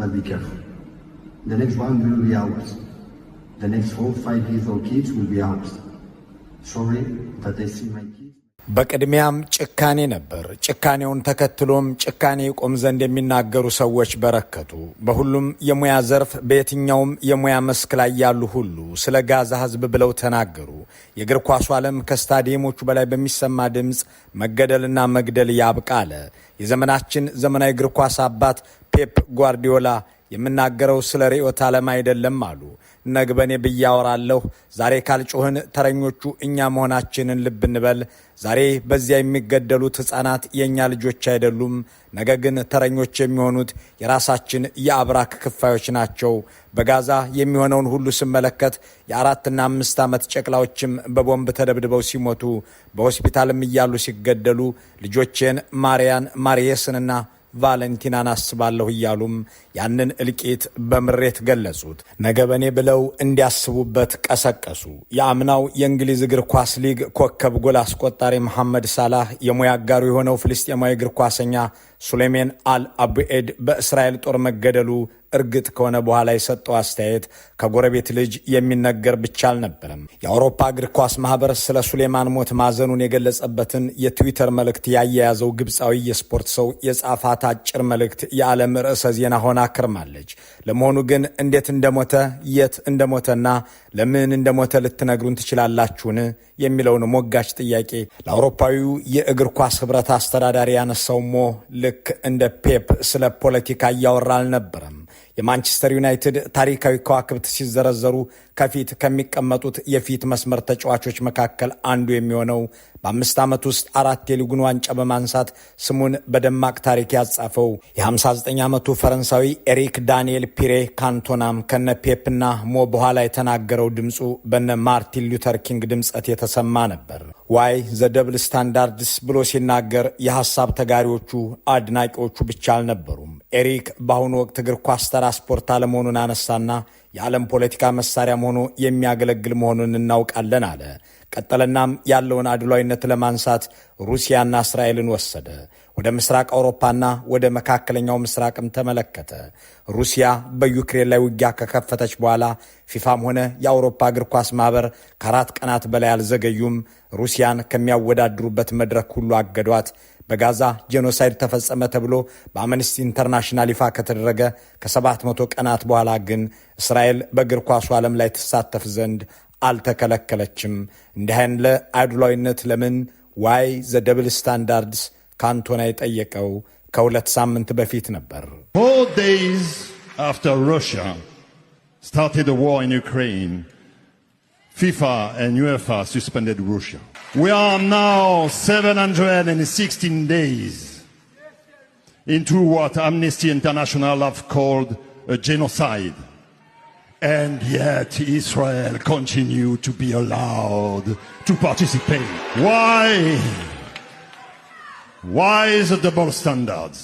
but be careful. The next one will be ours. The next 4-5 years old kids will be ours. Sorry that I see my kids. በቅድሚያም ጭካኔ ነበር። ጭካኔውን ተከትሎም ጭካኔ ይቆም ዘንድ የሚናገሩ ሰዎች በረከቱ። በሁሉም የሙያ ዘርፍ በየትኛውም የሙያ መስክ ላይ ያሉ ሁሉ ስለ ጋዛ ሕዝብ ብለው ተናገሩ። የእግር ኳሱ ዓለም ከስታዲየሞቹ በላይ በሚሰማ ድምፅ መገደልና መግደል ያብቃለ። የዘመናችን ዘመናዊ እግር ኳስ አባት ፔፕ ጓርዲዮላ የምናገረው ስለ ርዕዮተ ዓለም አይደለም አሉ። ነግበኔ ብያወራለሁ። ዛሬ ካልጮህን ተረኞቹ እኛ መሆናችንን ልብ እንበል። ዛሬ በዚያ የሚገደሉት ሕፃናት የእኛ ልጆች አይደሉም። ነገ ግን ተረኞች የሚሆኑት የራሳችን የአብራክ ክፋዮች ናቸው። በጋዛ የሚሆነውን ሁሉ ስመለከት የ4 እና 5 ዓመት ጨቅላዎችም በቦምብ ተደብድበው ሲሞቱ፣ በሆስፒታልም እያሉ ሲገደሉ ልጆቼን ማርያን፣ ማርየስንና ቫለንቲናን አስባለሁ እያሉም ያንን እልቂት በምሬት ገለጹት። ነገ በኔ ብለው እንዲያስቡበት ቀሰቀሱ። የአምናው የእንግሊዝ እግር ኳስ ሊግ ኮከብ ጎል አስቆጣሪ መሐመድ ሳላህ የሙያ አጋሩ የሆነው ፍልስጤማዊ እግር ኳሰኛ ሱሌሜን አል አቡኤድ በእስራኤል ጦር መገደሉ እርግጥ ከሆነ በኋላ የሰጠው አስተያየት ከጎረቤት ልጅ የሚነገር ብቻ አልነበረም። የአውሮፓ እግር ኳስ ማህበር ስለ ሱሌማን ሞት ማዘኑን የገለጸበትን የትዊተር መልእክት ያያያዘው ግብፃዊ የስፖርት ሰው የጻፋት አጭር መልእክት የዓለም ርዕሰ ዜና ሆና ከርማለች። ለመሆኑ ግን እንዴት እንደሞተ፣ የት እንደሞተና ለምን እንደሞተ ልትነግሩን ትችላላችሁን? የሚለውን ሞጋች ጥያቄ ለአውሮፓዊው የእግር ኳስ ህብረት አስተዳዳሪ ያነሳው ሞ ልክ እንደ ፔፕ ስለ ፖለቲካ እያወራ አልነበረም። የማንቸስተር ዩናይትድ ታሪካዊ ከዋክብት ሲዘረዘሩ ከፊት ከሚቀመጡት የፊት መስመር ተጫዋቾች መካከል አንዱ የሚሆነው በ5 ዓመት ውስጥ 4 የሊጉን ዋንጫ በማንሳት ስሙን በደማቅ ታሪክ ያጻፈው የ59 ዓመቱ ፈረንሳዊ ኤሪክ ዳንኤል ፒሬ ካንቶናም ከነ ፔፕና ሞ በኋላ የተናገረው ድምፁ በነ ማርቲን ሉተር ኪንግ ድምፀት የተሰማ ነበር። ዋይ ዘ ደብል ስታንዳርድስ ብሎ ሲናገር የሐሳብ ተጋሪዎቹ አድናቂዎቹ ብቻ አልነበሩም። ኤሪክ በአሁኑ ወቅት እግር ኳስ ተራ ስፖርት አለመሆኑን አነሳና የዓለም ፖለቲካ መሳሪያ መሆኑ የሚያገለግል መሆኑን እናውቃለን አለ። ቀጠለናም ያለውን አድሏዊነት ለማንሳት ሩሲያና እስራኤልን ወሰደ። ወደ ምስራቅ አውሮፓና ወደ መካከለኛው ምስራቅም ተመለከተ። ሩሲያ በዩክሬን ላይ ውጊያ ከከፈተች በኋላ ፊፋም ሆነ የአውሮፓ እግር ኳስ ማህበር ከ4 ቀናት በላይ አልዘገዩም። ሩሲያን ከሚያወዳድሩበት መድረክ ሁሉ አገዷት። በጋዛ ጄኖሳይድ ተፈጸመ ተብሎ በአምነስቲ ኢንተርናሽናል ይፋ ከተደረገ ከ700 ቀናት በኋላ ግን እስራኤል በእግር ኳሱ ዓለም ላይ ትሳተፍ ዘንድ አልተከለከለችም። እንዲህ ያለ አድሏዊነት ለምን? ዋይ ዘ ደብል ስታንዳርድስ ካንቶና የጠየቀው ከ2 ሳምንት በፊት ነበር። 4 days after Russia started the war in Ukraine, FIFA and UEFA suspended Russia. We are now 716 days into what Amnesty International have called a genocide. And yet Israel continue to be allowed to participate. Why is the double standards?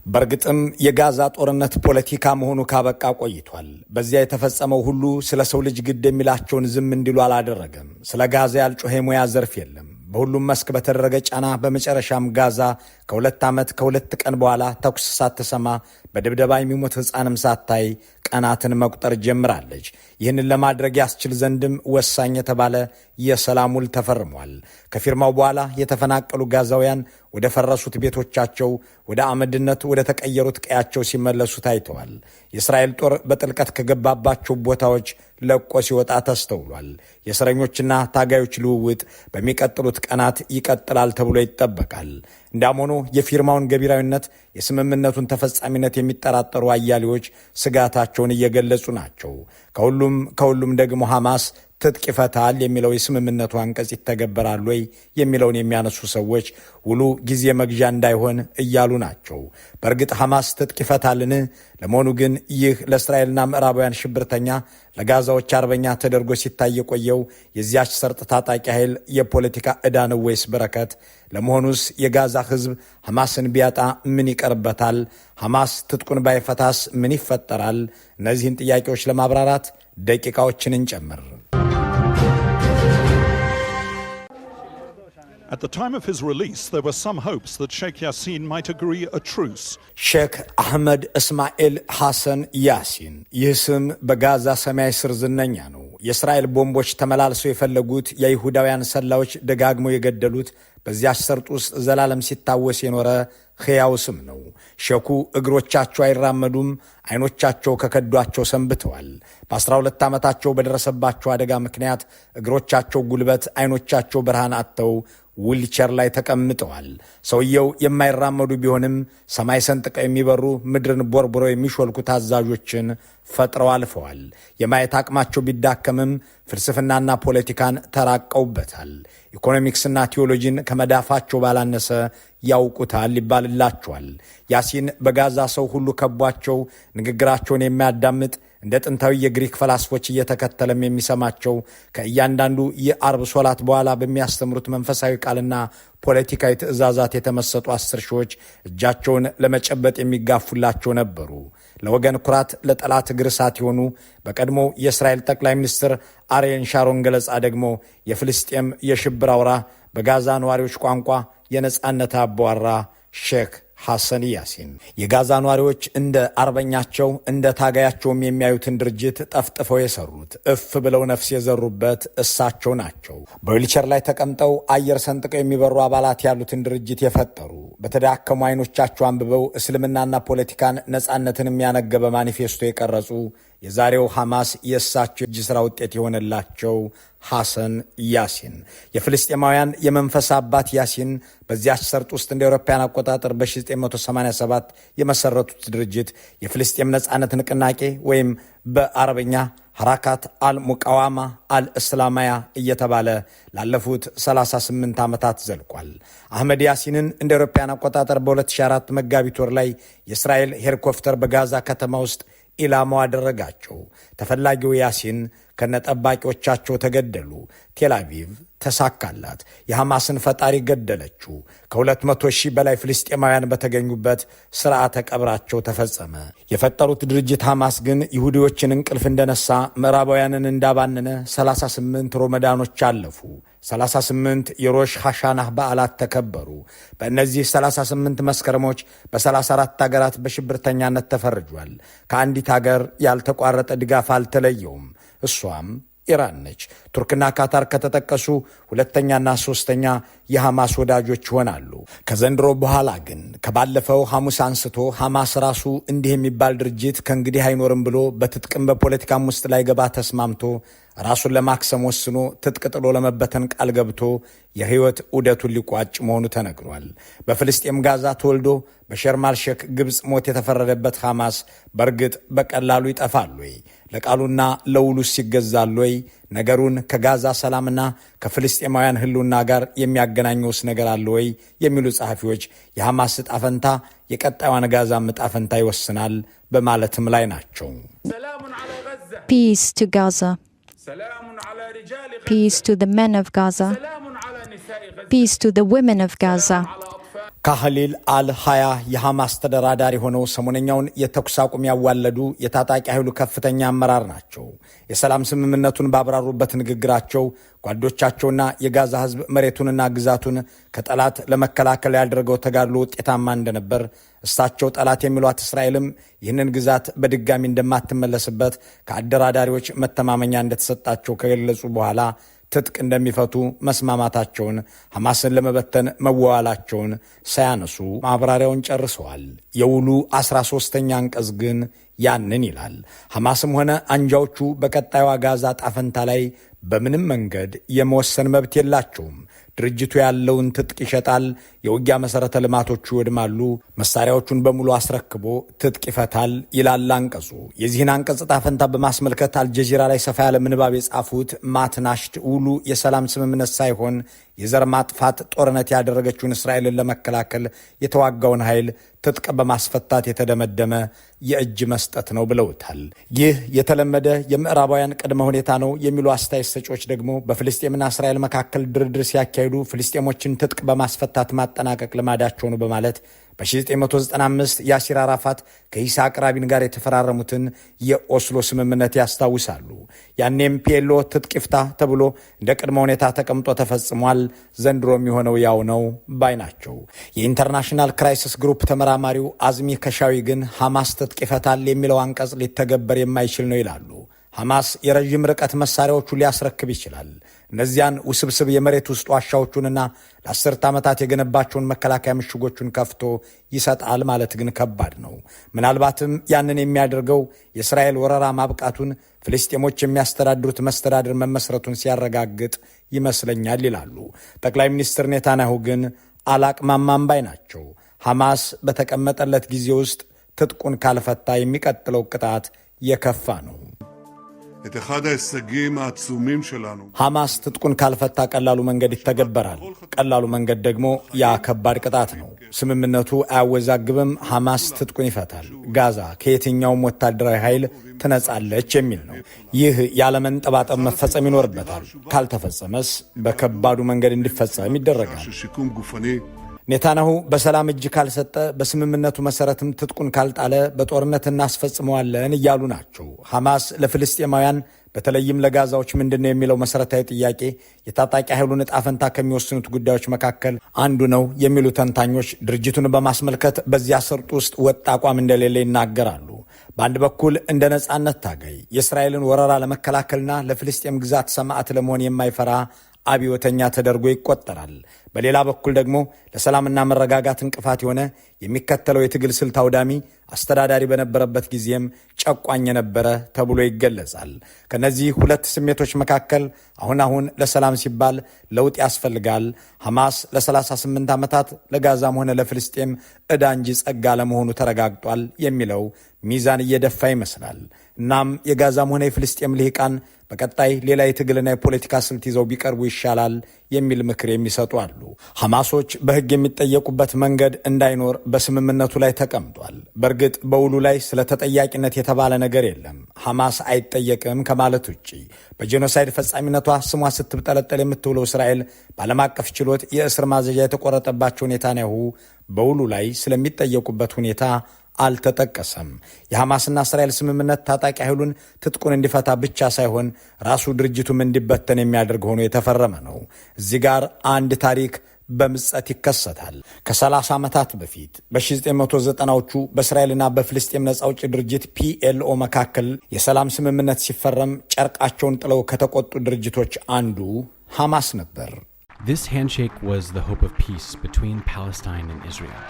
በርግጥም የጋዛ ጦርነት ፖለቲካ መሆኑ ካበቃ ቆይቷል። በዚያ የተፈጸመው ሁሉ ስለ ሰው ልጅ ግድ የሚላቸውን ዝም እንዲሉ አላደረገም። ስለ ጋዛ ያልጮኸ ሙያ ዘርፍ የለም። በሁሉም መስክ በተደረገ ጫና በመጨረሻም ጋዛ ከ2 ዓመት ከ2 ቀን በኋላ ተኩስ ሳትሰማ በድብደባ የሚሞት ሕፃንም ሳታይ ቀናትን መቁጠር ጀምራለች። ይህንን ለማድረግ ያስችል ዘንድም ወሳኝ የተባለ የሰላም ውል ተፈርሟል። ከፊርማው በኋላ የተፈናቀሉ ጋዛውያን ወደ ፈረሱት ቤቶቻቸው፣ ወደ አመድነት ወደ ተቀየሩት ቀያቸው ሲመለሱ ታይተዋል። የእስራኤል ጦር በጥልቀት ከገባባቸው ቦታዎች ለቆ ሲወጣ ተስተውሏል። የእስረኞችና ታጋዮች ልውውጥ በሚቀጥሉት ቀናት ይቀጥላል ተብሎ ይጠበቃል። እንዳም ሆኖ የፊርማውን ገቢራዊነት፣ የስምምነቱን ተፈጻሚነት የሚጠራጠሩ አያሌዎች ስጋታቸውን እየገለጹ ናቸው። ከሁሉም ደግሞ ሐማስ ትጥቅ ይፈታል የሚለው የስምምነቱ አንቀጽ ይተገበራል ወይ የሚለውን የሚያነሱ ሰዎች ውሉ ጊዜ መግዣ እንዳይሆን እያሉ ናቸው። በእርግጥ ሐማስ ትጥቅ ይፈታልን? ለመሆኑ ግን ይህ ለእስራኤልና ምዕራባውያን ሽብርተኛ ለጋዛዎች አርበኛ ተደርጎ ሲታይ የቆየው የዚያች ሰርጥ ታጣቂ ኃይል የፖለቲካ ዕዳ ነው ወይስ በረከት? ለመሆኑስ የጋዛ ሕዝብ ሐማስን ቢያጣ ምን ይቀርበታል? ሐማስ ትጥቁን ባይፈታስ ምን ይፈጠራል? እነዚህን ጥያቄዎች ለማብራራት ደቂቃዎችን እንጨምር። At the time of his release, there were some hopes that Sheikh Yassin might agree a truce. ሼክ አህመድ እስማኤል ሐሰን ያሲን ይህ ስም በጋዛ ሰማይ ስር ዝነኛ ነው። የእስራኤል ቦምቦች ተመላልሰው የፈለጉት የይሁዳውያን ሰላዮች ደጋግመው የገደሉት በዚያች ሰርጥ ውስጥ ዘላለም ሲታወስ የኖረ ሕያው ስም ነው። ሼኩ እግሮቻቸው አይራመዱም፣ አይኖቻቸው ከከዷቸው ሰንብተዋል። በ12 ዓመታቸው በደረሰባቸው አደጋ ምክንያት እግሮቻቸው ጉልበት፣ አይኖቻቸው ብርሃን አጥተው ዊልቸር ላይ ተቀምጠዋል። ሰውየው የማይራመዱ ቢሆንም ሰማይ ሰንጥቀው የሚበሩ ምድርን ቦርቡረው የሚሾልኩ ታዛዦችን ፈጥረው አልፈዋል። የማየት አቅማቸው ቢዳከምም ፍልስፍናና ፖለቲካን ተራቀውበታል። ኢኮኖሚክስና ቴዎሎጂን ከመዳፋቸው ባላነሰ ያውቁታል ይባልላቸዋል። ያሲን በጋዛ ሰው ሁሉ ከቧቸው ንግግራቸውን የሚያዳምጥ እንደ ጥንታዊ የግሪክ ፈላስፎች እየተከተለም የሚሰማቸው ከእያንዳንዱ የአርብ ሶላት በኋላ በሚያስተምሩት መንፈሳዊ ቃልና ፖለቲካዊ ትእዛዛት የተመሰጡ 10 ሺዎች እጃቸውን ለመጨበጥ የሚጋፉላቸው ነበሩ። ለወገን ኩራት፣ ለጠላት እግር እሳት የሆኑ በቀድሞ የእስራኤል ጠቅላይ ሚኒስትር አሪየል ሻሮን ገለጻ ደግሞ የፍልስጤም የሽብር አውራ፣ በጋዛ ነዋሪዎች ቋንቋ የነጻነት አባወራ ሼክ ሐሰን ያሲን። የጋዛ ነዋሪዎች እንደ አርበኛቸው እንደ ታጋያቸውም የሚያዩትን ድርጅት ጠፍጥፈው የሰሩት እፍ ብለው ነፍስ የዘሩበት እሳቸው ናቸው። በዊልቸር ላይ ተቀምጠው አየር ሰንጥቀው የሚበሩ አባላት ያሉትን ድርጅት የፈጠሩ በተዳከሙ አይኖቻቸው አንብበው እስልምናና ፖለቲካን ነጻነትን የሚያነገበ ማኒፌስቶ የቀረጹ የዛሬው ሐማስ የእሳቸው እጅ ሥራ ውጤት የሆነላቸው ሐሰን ያሲን የፍልስጤማውያን የመንፈስ አባት ያሲን በዚያች ሰርጥ ውስጥ እንደ አውሮፓውያን አቆጣጠር በ1987 የመሰረቱት ድርጅት የፍልስጤም ነጻነት ንቅናቄ ወይም በአረብኛ ሐራካት አልሙቃዋማ አልእስላማያ እየተባለ ላለፉት 38 ዓመታት ዘልቋል። አህመድ ያሲንን እንደ አውሮፓውያን አቆጣጠር በ2004 መጋቢት ወር ላይ የእስራኤል ሄሊኮፕተር በጋዛ ከተማ ውስጥ ኢላማው አደረጋቸው። ተፈላጊው ያሲን ከነጠባቂዎቻቸው ተገደሉ። ቴልአቪቭ ተሳካላት። የሐማስን ፈጣሪ ገደለችው። ከ200,000 በላይ ፍልስጤማውያን በተገኙበት ሥርዓተ ቀብራቸው ተፈጸመ። የፈጠሩት ድርጅት ሐማስ ግን ይሁዲዎችን እንቅልፍ እንደነሳ፣ ምዕራባውያንን እንዳባነነ 38 ሮመዳኖች አለፉ። 38 የሮሽ ሐሻናህ በዓላት ተከበሩ። በእነዚህ 38 መስከረሞች በ34 ሀገራት በሽብርተኛነት ተፈርጇል። ከአንዲት ሀገር ያልተቋረጠ ድጋፍ አልተለየውም። እሷም ኢራን ነች። ቱርክና ካታር ከተጠቀሱ ሁለተኛና ሶስተኛ የሐማስ ወዳጆች ይሆናሉ። ከዘንድሮ በኋላ ግን ከባለፈው ሐሙስ አንስቶ ሐማስ ራሱ እንዲህ የሚባል ድርጅት ከእንግዲህ አይኖርም ብሎ በትጥቅም በፖለቲካም ውስጥ ላይ ገባ ተስማምቶ ራሱን ለማክሰም ወስኖ ትጥቅ ጥሎ ለመበተን ቃል ገብቶ የሕይወት ዑደቱን ሊቋጭ መሆኑ ተነግሯል። በፍልስጤም ጋዛ ተወልዶ በሸርም አልሼክ ግብፅ ሞት የተፈረደበት ሐማስ በእርግጥ በቀላሉ ይጠፋል ወይ? ለቃሉና ለውሉስ ይገዛል ወይ? ነገሩን ከጋዛ ሰላምና ከፍልስጤማውያን ህልውና ጋር የሚያገናኘውስ ነገር አለ ወይ? የሚሉ ጸሐፊዎች የሐማስ ዕጣ ፈንታ የቀጣዩን ጋዛ ዕጣ ፈንታ ይወስናል በማለትም ላይ ናቸው። Peace to Gaza. Peace to the men of Gaza. Peace to the women of Gaza. ካህሊል አል-ሃያ የሐማስ ተደራዳሪ ሆነው ሰሞነኛውን የተኩስ አቁም ያዋለዱ የታጣቂ ኃይሉ ከፍተኛ አመራር ናቸው። የሰላም ስምምነቱን ባብራሩበት ንግግራቸው ጓዶቻቸውና የጋዛ ሕዝብ መሬቱንና ግዛቱን ከጠላት ለመከላከል ያደረገው ተጋድሎ ውጤታማ እንደነበር፣ እሳቸው ጠላት የሚሏት እስራኤልም ይህንን ግዛት በድጋሚ እንደማትመለስበት ከአደራዳሪዎች መተማመኛ እንደተሰጣቸው ከገለጹ በኋላ ትጥቅ እንደሚፈቱ መስማማታቸውን፣ ሐማስን ለመበተን መዋዋላቸውን ሳያነሱ ማብራሪያውን ጨርሰዋል። የውሉ 13ኛ አንቀጽ ግን ያንን ይላል። ሐማስም ሆነ አንጃዎቹ በቀጣዩ ጋዛ ጣፈንታ ላይ በምንም መንገድ የመወሰን መብት የላቸውም። ድርጅቱ ያለውን ትጥቅ ይሸጣል፣ የውጊያ መሠረተ ልማቶቹ ይወድማሉ፣ መሳሪያዎቹን በሙሉ አስረክቦ ትጥቅ ይፈታል ይላል አንቀጹ። የዚህን አንቀጽ ዕጣ ፈንታ በማስመልከት አልጀዚራ ላይ ሰፋ ያለ ምንባብ የጻፉት ማትናሽድ ውሉ የሰላም ስምምነት ሳይሆን የዘር ማጥፋት ጦርነት ያደረገችውን እስራኤልን ለመከላከል የተዋጋውን ኃይል ትጥቅ በማስፈታት የተደመደመ የእጅ መስጠት ነው ብለውታል። ይህ የተለመደ የምዕራባውያን ቅድመ ሁኔታ ነው የሚሉ አስተያየት ሰጪዎች ደግሞ በፍልስጤምና እስራኤል መካከል ድርድር ሲያካሂዱ ፍልስጤሞችን ትጥቅ በማስፈታት ማጠናቀቅ ልማዳቸው ነው በማለት በ1995 ያሲር አራፋት ከይስሐቅ ራቢን ጋር የተፈራረሙትን የኦስሎ ስምምነት ያስታውሳሉ። ያኔም ፒኤልኦ ትጥቅ ይፍታ ተብሎ እንደ ቅድመ ሁኔታ ተቀምጦ ተፈጽሟል። ዘንድሮ የሚሆነው ያው ነው ባይ ናቸው። የኢንተርናሽናል ክራይሲስ ግሩፕ ተመራማሪው አዝሚ ከሻዊ ግን ሐማስ ትጥቅ ይፈታል የሚለው አንቀጽ ሊተገበር የማይችል ነው ይላሉ። ሐማስ የረዥም ርቀት መሳሪያዎቹ ሊያስረክብ ይችላል። እነዚያን ውስብስብ የመሬት ውስጥ ዋሻዎቹንና ለ10 ዓመታት የገነባቸውን መከላከያ ምሽጎቹን ከፍቶ ይሰጣል ማለት ግን ከባድ ነው። ምናልባትም ያንን የሚያደርገው የእስራኤል ወረራ ማብቃቱን፣ ፍልስጤሞች የሚያስተዳድሩት መስተዳድር መመስረቱን ሲያረጋግጥ ይመስለኛል ይላሉ። ጠቅላይ ሚኒስትር ኔታንያሁ ግን አላቅማማም ባይ ናቸው። ሐማስ በተቀመጠለት ጊዜ ውስጥ ትጥቁን ካልፈታ የሚቀጥለው ቅጣት የከፋ ነው። ሐማስ ትጥቁን ካልፈታ ቀላሉ መንገድ ይተገበራል። ቀላሉ መንገድ ደግሞ ያ ከባድ ቅጣት ነው። ስምምነቱ አያወዛግብም። ሐማስ ትጥቁን ይፈታል፣ ጋዛ ከየትኛውም ወታደራዊ ኃይል ትነጻለች የሚል ነው። ይህ ያለመንጠባጠብ መፈጸም ይኖርበታል። ካልተፈጸመስ በከባዱ መንገድ እንዲፈጸም ይደረጋል። ኔታንያሁ በሰላም እጅ ካልሰጠ፣ በስምምነቱ መሰረትም ትጥቁን ካልጣለ በጦርነት እናስፈጽመዋለን እያሉ ናቸው። ሐማስ ለፍልስጤማውያን በተለይም ለጋዛዎች ምንድነው የሚለው መሰረታዊ ጥያቄ የታጣቂ ኃይሉን ዕጣ ፈንታ ከሚወስኑት ጉዳዮች መካከል አንዱ ነው የሚሉ ተንታኞች ድርጅቱን በማስመልከት በዚያ ሰርጥ ውስጥ ወጥ አቋም እንደሌለ ይናገራሉ። በአንድ በኩል እንደ ነጻነት ታጋይ የእስራኤልን ወረራ ለመከላከልና ለፍልስጤም ግዛት ሰማዕት ለመሆን የማይፈራ አብዮተኛ ተደርጎ ይቆጠራል። በሌላ በኩል ደግሞ ለሰላምና መረጋጋት እንቅፋት የሆነ የሚከተለው የትግል ስልት አውዳሚ አስተዳዳሪ በነበረበት ጊዜም ጨቋኝ የነበረ ተብሎ ይገለጻል። ከነዚህ ሁለት ስሜቶች መካከል አሁን ለሰላም ሲባል ለውጥ ያስፈልጋል፣ ሐማስ ለ38 ዓመታት ለጋዛም ሆነ ለፍልስጤም ዕዳ እንጂ ጸጋ ለመሆኑ ተረጋግጧል የሚለው ሚዛን እየደፋ ይመስላል። እናም የጋዛም ሆነ የፍልስጤም ልሂቃን በቀጣይ ሌላ የትግልና የፖለቲካ ስልት ይዘው ቢቀርቡ ይሻላል የሚል ምክር የሚሰጡ አሉ። ሐማሶች በሕግ የሚጠየቁበት መንገድ እንዳይኖር በስምምነቱ ላይ ተቀምጧል። በእርግጥ በውሉ ላይ ስለ ተጠያቂነት የተባለ ነገር የለም። ሐማስ አይጠየቅም ከማለት ውጭ በጄኖሳይድ ፈጻሚነቷ ስሟ ስትብጠለጠል የምትውለው እስራኤል በዓለም አቀፍ ችሎት የእስር ማዘዣ የተቆረጠባቸው ኔታንያሁ በውሉ ላይ ስለሚጠየቁበት ሁኔታ አልተጠቀሰም። የሐማስና እስራኤል ስምምነት ታጣቂ ኃይሉን ትጥቁን እንዲፈታ ብቻ ሳይሆን ራሱ ድርጅቱም እንዲበተን የሚያደርግ ሆኖ የተፈረመ ነው። እዚህ ጋር አንድ ታሪክ በምጸት ይከሰታል። ከ30 ዓመታት በፊት በ1990ዎቹ በእስራኤልና በፍልስጤም ነጻ አውጪ ድርጅት ፒኤልኦ መካከል የሰላም ስምምነት ሲፈረም ጨርቃቸውን ጥለው ከተቆጡ ድርጅቶች አንዱ ሐማስ ነበር። This handshake was the hope of peace between Palestine and Israel.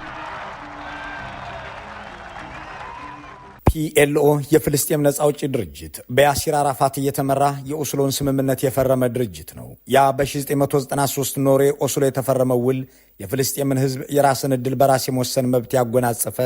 ፒኤልኦ የፍልስጤም ነጻ አውጪ ድርጅት በያሲር አራፋት እየተመራ የኦስሎን ስምምነት የፈረመ ድርጅት ነው። ያ በ1993 ኖሬ ኦስሎ የተፈረመው ውል የፍልስጤምን ሕዝብ የራስን ዕድል በራስ የመወሰን መብት ያጎናጸፈ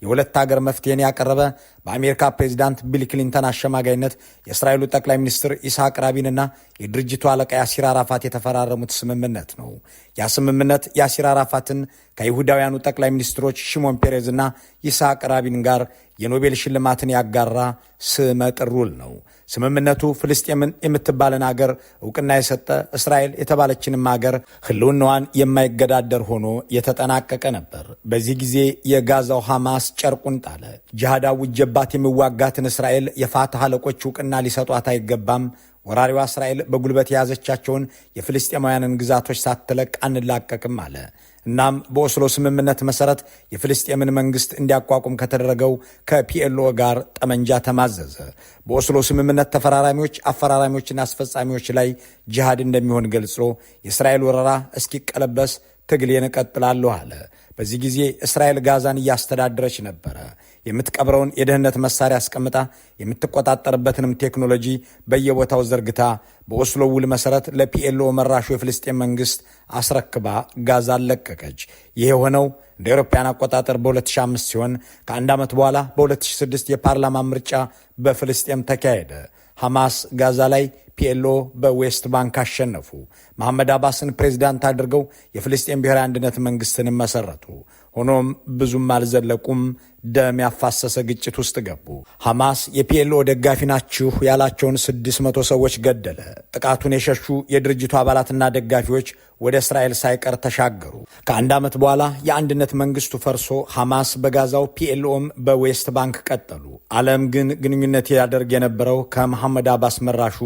የሁለት ሀገር መፍትሄን ያቀረበ በአሜሪካ ፕሬዚዳንት ቢል ክሊንተን አሸማጋይነት የእስራኤሉ ጠቅላይ ሚኒስትር ኢስሐቅ ራቢንና የድርጅቱ አለቃ ያሲር አራፋት የተፈራረሙት ስምምነት ነው። ያ ስምምነት ያሲር አራፋትን ከይሁዳውያኑ ጠቅላይ ሚኒስትሮች ሽሞን ፔሬዝና ይስሐቅ ራቢን ጋር የኖቤል ሽልማትን ያጋራ ስመ ጥር ውል ነው። ስምምነቱ ፍልስጤምን የምትባልን አገር ዕውቅና የሰጠ፣ እስራኤል የተባለችንም አገር ህልውናዋን የማይገዳደር ሆኖ የተጠናቀቀ ነበር። በዚህ ጊዜ የጋዛው ሐማስ ጨርቁን ጣለ። ጅሃድ አውጀባት የሚዋጋትን እስራኤል የፋታህ አለቆች ዕውቅና ሊሰጧት አይገባም። ወራሪዋ እስራኤል በጉልበት የያዘቻቸውን የፍልስጤማውያንን ግዛቶች ሳትለቅ አንላቀቅም አለ። እናም በኦስሎ ስምምነት መሰረት የፍልስጤምን መንግስት እንዲያቋቁም ከተደረገው ከፒኤልኦ ጋር ጠመንጃ ተማዘዘ። በኦስሎ ስምምነት ተፈራራሚዎች፣ አፈራራሚዎችና አስፈጻሚዎች ላይ ጂሃድ እንደሚሆን ገልጾ የእስራኤል ወረራ እስኪቀለበስ ትግሌን እቀጥላለሁ አለ። በዚህ ጊዜ እስራኤል ጋዛን እያስተዳደረች ነበረ። የምትቀብረውን የደህንነት መሳሪያ አስቀምጣ የምትቆጣጠርበትንም ቴክኖሎጂ በየቦታው ዘርግታ በኦስሎ ውል መሰረት ለፒኤልኦ መራሹ የፍልስጤም መንግስት አስረክባ ጋዛን ለቀቀች። ይሄ የሆነው እንደ አውሮፓውያን አቆጣጠር በ2005 ሲሆን ከአንድ ዓመት በኋላ በ2006 የፓርላማ ምርጫ በፍልስጤም ተካሄደ። ሐማስ ጋዛ ላይ፣ ፒኤልኦ በዌስት ባንክ አሸነፉ። መሐመድ አባስን ፕሬዚዳንት አድርገው የፍልስጤም ብሔራዊ አንድነት መንግስትን መሰረቱ። ሆኖም ብዙም አልዘለቁም። ደም ያፋሰሰ ግጭት ውስጥ ገቡ። ሐማስ የፒኤልኦ ደጋፊ ናችሁ ያላቸውን 600 ሰዎች ገደለ። ጥቃቱን የሸሹ የድርጅቱ አባላትና ደጋፊዎች ወደ እስራኤል ሳይቀር ተሻገሩ። ከአንድ ዓመት በኋላ የአንድነት መንግስቱ ፈርሶ ሐማስ በጋዛው ፒኤልኦም በዌስት ባንክ ቀጠሉ። ዓለም ግን ግንኙነት ያደርግ የነበረው ከመሐመድ አባስ መራሹ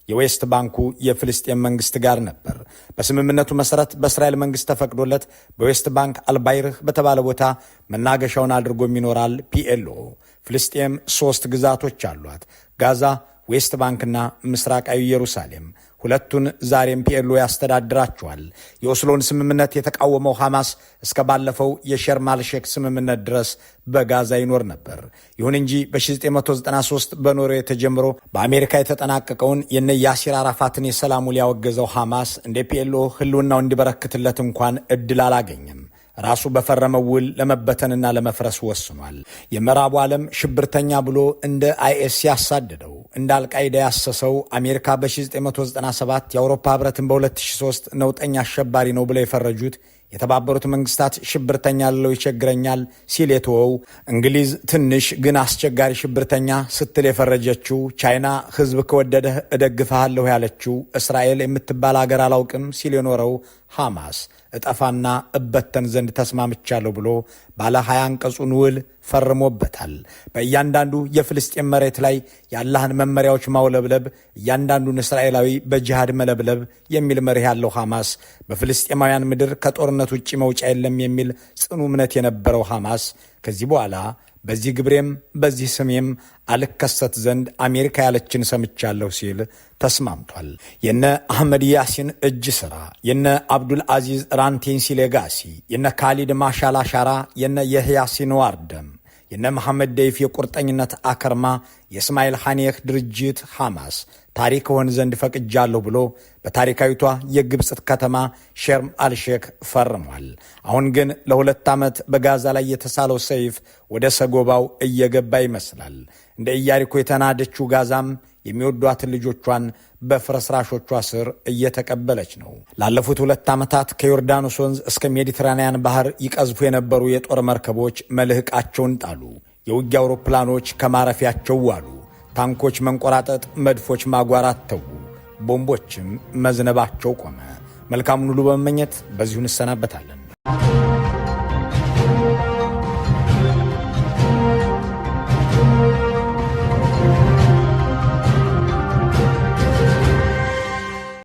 የዌስት ባንኩ የፍልስጤም መንግስት ጋር ነበር። በስምምነቱ መሰረት በእስራኤል መንግስት ተፈቅዶለት በዌስት ባንክ አልባይርህ በተባለ ቦታ መናገሻውን አድርጎም ይኖራል። ፒኤልኦ ፍልስጤም 3 ግዛቶች አሏት፣ ጋዛ፣ ዌስት ባንክና ምስራቃዊ ኢየሩሳሌም። ሁለቱን ዛሬም ፒኤልኦ ያስተዳድራቸዋል። የኦስሎን ስምምነት የተቃወመው ሐማስ እስከ ባለፈው የሸርም አልሼክ ስምምነት ድረስ በጋዛ ይኖር ነበር። ይሁን እንጂ በ1993 በኖርዌይ ተጀምሮ በአሜሪካ የተጠናቀቀውን የነ ያሲር አራፋትን የሰላም ውል ያወገዘው ሐማስ እንደ ፒኤልኦ ህልውናው እንዲበረክትለት እንኳን እድል አላገኘም። ራሱ በፈረመው ውል ለመበተንና ለመፍረስ ወስኗል። የምዕራቡ ዓለም ሽብርተኛ ብሎ እንደ አይኤስ ያሳደደው እንደ አልቃይዳ ያሰሰው አሜሪካ በ1997 የአውሮፓ ህብረትን በ2003 ነውጠኛ አሸባሪ ነው ብለው የፈረጁት የተባበሩት መንግስታት ሽብርተኛ ልለው ይቸግረኛል ሲል የተወው እንግሊዝ ትንሽ ግን አስቸጋሪ ሽብርተኛ ስትል የፈረጀችው ቻይና ህዝብ ከወደደህ እደግፍሃለሁ ያለችው እስራኤል የምትባል አገር አላውቅም ሲል የኖረው ሐማስ እጠፋና እበተን ዘንድ ተስማምቻለሁ ብሎ ባለ 20 አንቀጹን ውል ፈርሞበታል። በእያንዳንዱ የፍልስጤም መሬት ላይ የአላህን መመሪያዎች ማውለብለብ፣ እያንዳንዱን እስራኤላዊ በጂሃድ መለብለብ የሚል መርህ ያለው ሐማስ በፍልስጤማውያን ምድር ከጦርነት ውጭ መውጫ የለም የሚል ጽኑ እምነት የነበረው ሐማስ ከዚህ በኋላ በዚህ ግብሬም በዚህ ስሜም አልከሰት ዘንድ አሜሪካ ያለችን ሰምቻለሁ ሲል ተስማምቷል። የነ አህመድ ያሲን እጅ ሥራ፣ የነ አብዱል አዚዝ ራንቴንሲ ሌጋሲ፣ የነ ካሊድ ማሻል አሻራ፣ የነ የህያ ሲንዋር ደም፣ የነ መሐመድ ደይፍ የቁርጠኝነት አከርማ የእስማኤል ሐኒየህ ድርጅት ሐማስ ታሪክ ሆን ዘንድ ፈቅጃለሁ ብሎ በታሪካዊቷ የግብፅ ከተማ ሸርም አልሼክ ፈርሟል። አሁን ግን ለ2 ዓመት በጋዛ ላይ የተሳለው ሰይፍ ወደ ሰጎባው እየገባ ይመስላል። እንደ ኢያሪኮ የተናደችው ጋዛም የሚወዷትን ልጆቿን በፍርስራሾቿ ስር እየተቀበለች ነው። ላለፉት 2 ዓመታት ከዮርዳኖስ ወንዝ እስከ ሜዲትራንያን ባህር ይቀዝፉ የነበሩ የጦር መርከቦች መልህቃቸውን ጣሉ። የውጊያ አውሮፕላኖች ከማረፊያቸው ዋሉ። ታንኮች መንቆራጠጥ፣ መድፎች ማጓራት ተዉ። ቦምቦችም መዝነባቸው ቆመ። መልካሙን ሁሉ በመመኘት በዚሁ እንሰናበታለን።